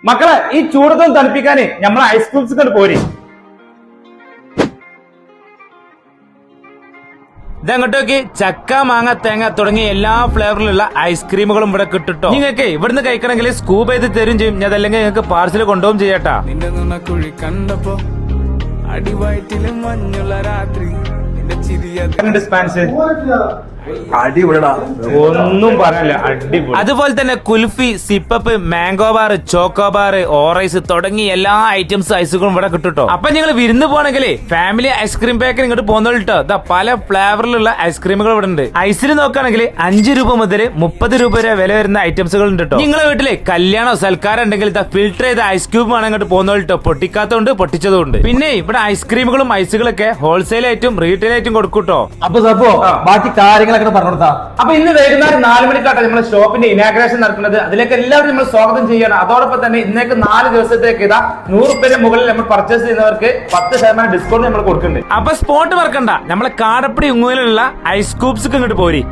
മക്കളെ ഈ ചൂടത്തൊന്നും തണുപ്പിക്കാനേ നമ്മളെ ഐസ് ക്യൂബ്സ് കൊണ്ട് പോരെ. ഇതങ്ങോട്ടേക്ക് ചക്ക മാങ്ങ തേങ്ങ തുടങ്ങിയ എല്ലാ ഫ്ലേവറിലുള്ള ഐസ്ക്രീമുകളും ഇവിടെ കിട്ടുട്ടോ. നിങ്ങൾക്ക് ഇവിടുന്ന് കഴിക്കണമെങ്കിൽ സ്കൂബ് ചെയ്ത് തരും ചെയ്യും. ഞാൻ അതല്ലെങ്കിൽ നിങ്ങൾക്ക് പാർസൽ കൊണ്ടുപോകും ചെയ്യട്ടാ. നിന്റെ നുണക്കുഴി കണ്ടപ്പോ അടിവയറ്റിലും മഞ്ഞുള്ള രാത്രി നിന്റെ ചിരിയ അടിപൊളിടാ, ഒന്നും പറയാനില്ല, അടിപൊളി. അതുപോലെ തന്നെ kulfi, sip up, mango bar, choco bar, ഓറൈസ് തുടങ്ങി എല്ലാ ഐറ്റംസ് ഐസുകളും ഇവിടെ കിട്ടുട്ടോ. അപ്പൊ നിങ്ങൾ വിരുന്ന് പോകണമെങ്കിൽ ഫാമിലി ഐസ്ക്രീം പാക്കർ ഇങ്ങോട്ട് പോകുന്നോട്ടോ. ഇതാ പല ഫ്ലേവറിലുള്ള ഐസ്ക്രീമുകൾ ഇവിടെ ഉണ്ട്. ഐസിൽ നോക്കുകയാണെങ്കിൽ 5 രൂപ മുതൽ 30 രൂപ വരെ വില വരുന്ന ഐറ്റംസുകൾ ഉണ്ട് കേട്ടോ. നിങ്ങളെ വീട്ടില് കല്യാണോ സൽക്കാരം ഉണ്ടെങ്കിൽ ഇതാ ഫിൽറ്റർ ചെയ്ത ഐസ് ക്യൂബ് ആണ് ഇങ്ങോട്ട് പോകുന്നോട്ടോ. പൊട്ടിക്കാത്തതുണ്ട്, പൊട്ടിച്ചതുണ്ട്. പിന്നെ ഇവിടെ ഐസ്ക്രീമുകളും ഐസുകളൊക്കെ ഹോൾസെയിൽ ആയിട്ടും റീറ്റെയിൽ ആയിട്ടും കൊടുക്കൂട്ടോ. അപ്പൊ സപ്പോ ബാക്കി കാര്യങ്ങളൊക്കെ പറഞ്ഞു കൊടുത്താ. അപ്പൊ ഇന്ന് വൈകുന്നേരം 4 മണിക്കാട്ടെ നമ്മുടെ ഷോപ്പിന്റെ ഇനാഗ്രേഷൻ നടക്കുന്നത്. അതിലേക്ക് എല്ലാവരും നമ്മൾ സ്വാഗതം ചെയ്യണം. അതോടൊപ്പം തന്നെ ഇന്നേക്ക് 4 ദിവസത്തേക്ക് ഇതാ 100 രൂപയുടെ മുകളിൽ നമ്മൾ പർച്ചേസ് ചെയ്യുന്നവർക്ക് 10% ഡിസ്കൗണ്ട് നമ്മൾ കൊടുക്കുന്നുണ്ട്. അപ്പൊ സ്പോട്ട് മറക്കണ്ട, നമ്മളെ കാടപ്പടി ഉങ്ങുവിലുള്ള ഐസ് ക്യൂബ്സ് ഇങ്ങോട്ട് പോരി.